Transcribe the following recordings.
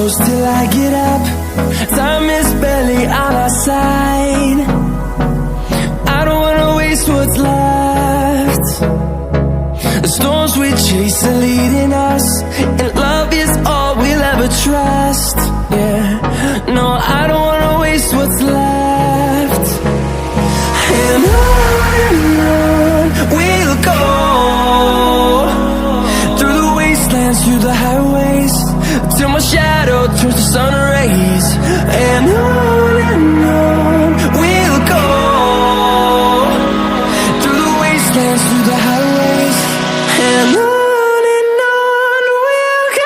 close till I get up. Time is barely on our side. I don't wanna waste what's left. The storms we chase are leading us, and love is all we'll ever trust. Yeah, no, I don't wanna waste what's left. And on we'll go, through the wastelands, through the highways, till my shadow turns to sun rays. And on we'll go, through the wastelands, through the highways, and on we'll go.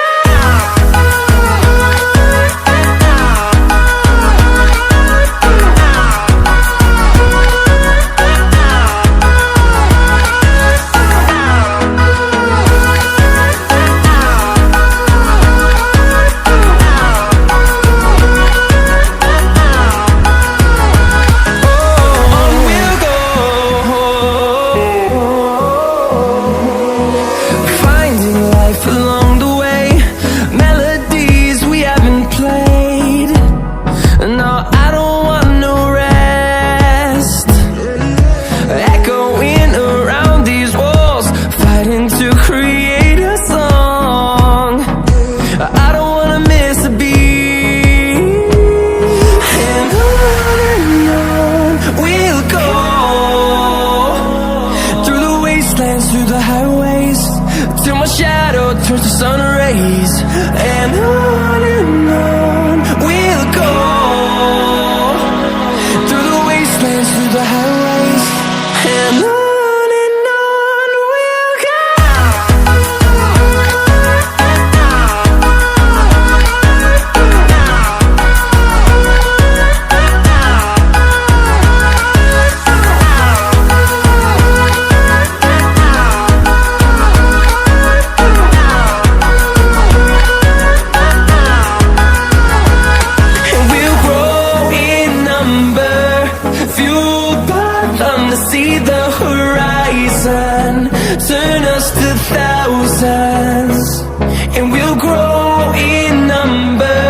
Through the highways, till my shadow turns to sun rays. And on we'll go, through the wastelands, through the highways, and on we'll go. See the horizon, turn us to thousands, and we'll grow in number,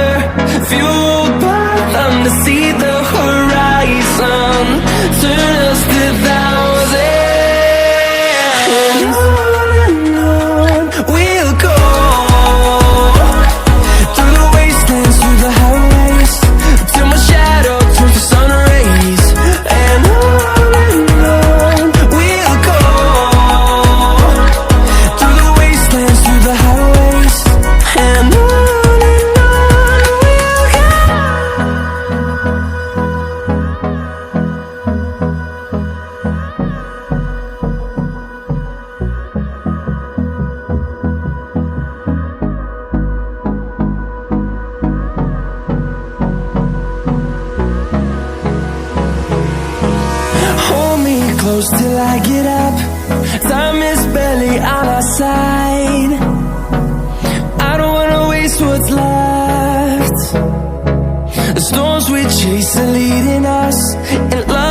fueled by them to see the horizon, turn us to thousands. And on we'll go, through the wastelands, through the highways, till my shadow turns to sun rays. And close till I get up. Time is barely on our side. I don't wanna waste what's left. The storms we chase are leading us, and love